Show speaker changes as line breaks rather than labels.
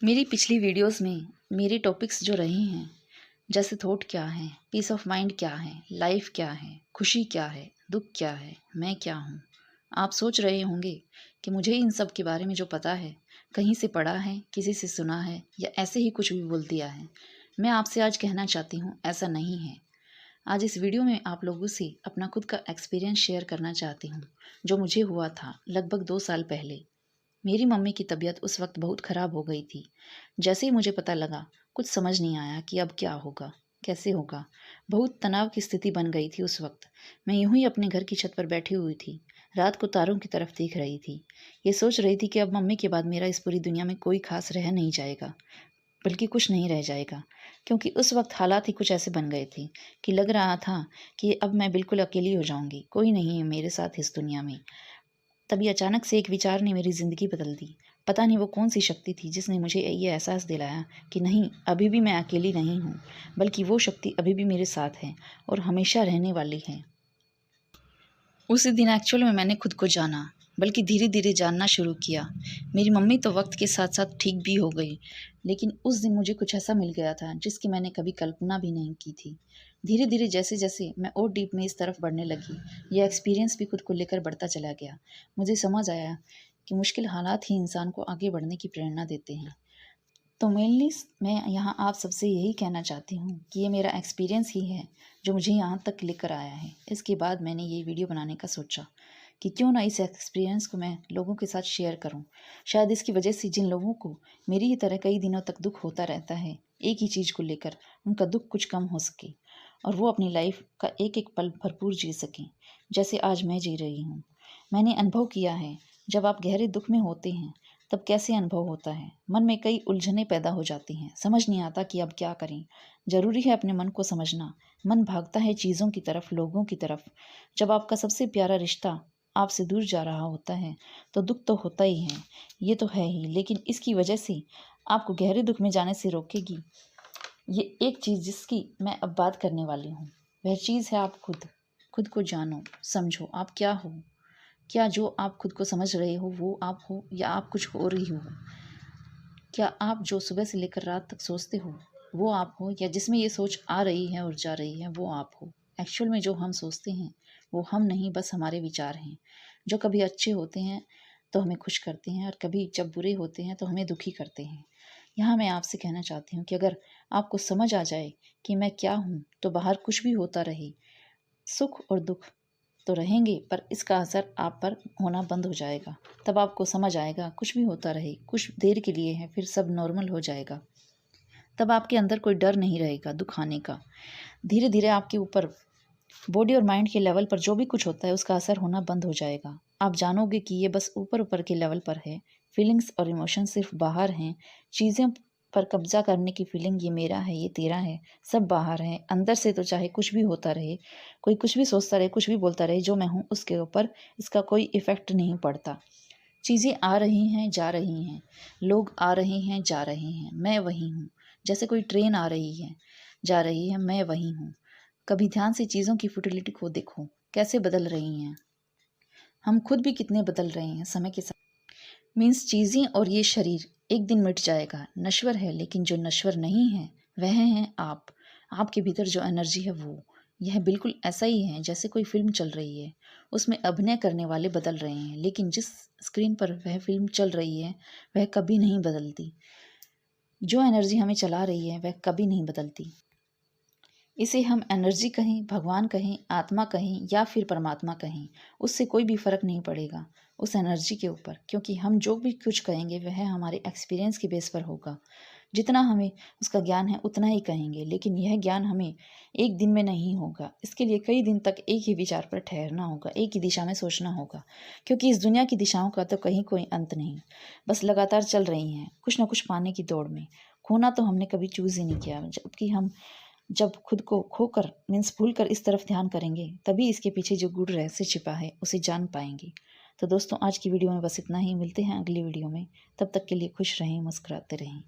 मेरी पिछली वीडियोस में मेरे टॉपिक्स जो रहे हैं, जैसे थॉट क्या है, पीस ऑफ माइंड क्या है, लाइफ क्या है, खुशी क्या है, दुख क्या है, मैं क्या हूँ। आप सोच रहे होंगे कि मुझे इन सब के बारे में जो पता है, कहीं से पढ़ा है, किसी से सुना है या ऐसे ही कुछ भी बोल दिया है। मैं आपसे आज कहना चाहती हूँ, ऐसा नहीं है। आज इस वीडियो में आप लोगों से अपना खुद का एक्सपीरियंस शेयर करना चाहती हूँ, जो मुझे हुआ था लगभग 2 साल पहले। मेरी मम्मी की तबीयत उस वक्त बहुत ख़राब हो गई थी। जैसे ही मुझे पता लगा, कुछ समझ नहीं आया कि अब क्या होगा, कैसे होगा। बहुत तनाव की स्थिति बन गई थी उस वक्त। मैं यूं ही अपने घर की छत पर बैठी हुई थी। रात को तारों की तरफ देख रही थी। ये सोच रही थी कि अब मम्मी के बाद मेरा इस पूरी दुनिया में कोई खास रह नहीं जाएगा, बल्कि कुछ नहीं रह जाएगा। क्योंकि उस वक्त हालात ही कुछ ऐसे बन गए थे कि लग रहा था कि अब मैं बिल्कुल अकेली हो जाऊंगी, कोई नहीं है मेरे साथ इस दुनिया में। तभी अचानक से एक विचार ने मेरी ज़िंदगी बदल दी। पता नहीं वो कौन सी शक्ति थी जिसने मुझे ये एहसास दिलाया कि नहीं, अभी भी मैं अकेली नहीं हूँ, बल्कि वो शक्ति अभी भी मेरे साथ है और हमेशा रहने वाली है। उसी दिन एक्चुअल में मैंने खुद को जाना, बल्कि धीरे धीरे जानना शुरू किया। मेरी मम्मी तो वक्त के साथ साथ ठीक भी हो गई, लेकिन उस दिन मुझे कुछ ऐसा मिल गया था जिसकी मैंने कभी कल्पना भी नहीं की थी। धीरे धीरे जैसे जैसे मैं और डीप में इस तरफ बढ़ने लगी, यह एक्सपीरियंस भी खुद को लेकर बढ़ता चला गया। मुझे समझ आया कि मुश्किल हालात ही इंसान को आगे बढ़ने की प्रेरणा देते हैं। तो मेनली मैं यहाँ आप सबसे यही कहना चाहती हूँ कि ये मेरा एक्सपीरियंस ही है जो मुझे यहाँ तक लेकर आया है। इसके बाद मैंने ये वीडियो बनाने का सोचा कि क्यों ना इस एक्सपीरियंस को मैं लोगों के साथ शेयर करूँ। शायद इसकी वजह से जिन लोगों को मेरी ही तरह कई दिनों तक दुख होता रहता है एक ही चीज़ को लेकर, उनका दुख कुछ कम हो सके और वो अपनी लाइफ का एक एक पल भरपूर जी सकें, जैसे आज मैं जी रही हूँ। मैंने अनुभव किया है, जब आप गहरे दुख में होते हैं तब कैसे अनुभव होता है। मन में कई उलझनें पैदा हो जाती हैं, समझ नहीं आता कि अब क्या करें। ज़रूरी है अपने मन को समझना। मन भागता है चीज़ों की तरफ, लोगों की तरफ। जब आपका सबसे प्यारा रिश्ता आपसे दूर जा रहा होता है तो दुख तो होता ही है, ये तो है ही। लेकिन इसकी वजह से आपको गहरे दुख में जाने से रोकेगी ये एक चीज़ जिसकी मैं अब बात करने वाली हूँ। वह चीज़ है आप खुद। खुद को जानो, समझो आप क्या हो। क्या जो आप खुद को समझ रहे हो वो आप हो या आप कुछ हो रही हो? क्या आप जो सुबह से लेकर रात तक सोचते हो वो आप हो, या जिसमें ये सोच आ रही है और जा रही है वो आप हो? एक्चुअल में जो हम सोचते हैं वो हम नहीं, बस हमारे विचार हैं, जो कभी अच्छे होते हैं तो हमें खुश करते हैं और कभी जब बुरे होते हैं तो हमें दुखी करते हैं। यहाँ मैं आपसे कहना चाहती हूँ कि अगर आपको समझ आ जाए कि मैं क्या हूँ, तो बाहर कुछ भी होता रहे, सुख और दुख तो रहेंगे, पर इसका असर आप पर होना बंद हो जाएगा। तब आपको समझ आएगा कुछ भी होता रहे, कुछ देर के लिए है, फिर सब नॉर्मल हो जाएगा। तब आपके अंदर कोई डर नहीं रहेगा दुख आने का। धीरे धीरे आपके ऊपर बॉडी और माइंड के लेवल पर जो भी कुछ होता है उसका असर होना बंद हो जाएगा। आप जानोगे कि ये बस ऊपर ऊपर के लेवल पर है। फीलिंग्स और इमोशन सिर्फ बाहर हैं। चीज़ें पर कब्जा करने की फीलिंग, ये मेरा है, ये तेरा है, सब बाहर है। अंदर से तो चाहे कुछ भी होता रहे, कोई कुछ भी सोचता रहे, कुछ भी बोलता रहे, जो मैं हूँ उसके ऊपर इसका कोई इफ़ेक्ट नहीं पड़ता। चीज़ें आ रही हैं, जा रही हैं, लोग आ रहे हैं, जा रहे हैं, मैं वही हूँ। जैसे कोई ट्रेन आ रही है, जा रही है, मैं वही हूँ। कभी ध्यान से चीज़ों की फर्टिलिटी को देखो, कैसे बदल रही हैं। हम खुद भी कितने बदल रहे हैं समय के साथ। मीन्स चीज़ें और ये शरीर एक दिन मिट जाएगा, नश्वर है, लेकिन जो नश्वर नहीं है वह है आप। आपके भीतर जो एनर्जी है वो, यह बिल्कुल ऐसा ही है जैसे कोई फिल्म चल रही है। उसमें अभिनय करने वाले बदल रहे हैं, लेकिन जिस स्क्रीन पर वह फिल्म चल रही है वह कभी नहीं बदलती। जो एनर्जी हमें चला रही है वह कभी नहीं बदलती। इसे हम एनर्जी कहें, भगवान कहें, आत्मा कहें या फिर परमात्मा कहें, उससे कोई भी फ़र्क नहीं पड़ेगा उस एनर्जी के ऊपर, क्योंकि हम जो भी कुछ कहेंगे वह हमारे एक्सपीरियंस के बेस पर होगा। जितना हमें उसका ज्ञान है उतना ही कहेंगे, लेकिन यह ज्ञान हमें एक दिन में नहीं होगा। इसके लिए कई दिन तक एक ही विचार पर ठहरना होगा, एक ही दिशा में सोचना होगा, क्योंकि इस दुनिया की दिशाओं का तो कहीं कोई अंत नहीं, बस लगातार चल रही हैं कुछ ना कुछ पाने की दौड़ में। खोना तो हमने कभी चूज़ ही नहीं किया, जबकि हम जब खुद को खोकर मीन्स भूल कर इस तरफ ध्यान करेंगे, तभी इसके पीछे जो गूढ़ रहस्य छिपा है उसे जान पाएंगे। तो दोस्तों, आज की वीडियो में बस इतना ही। मिलते हैं अगली वीडियो में। तब तक के लिए खुश रहें, मुस्कुराते रहें।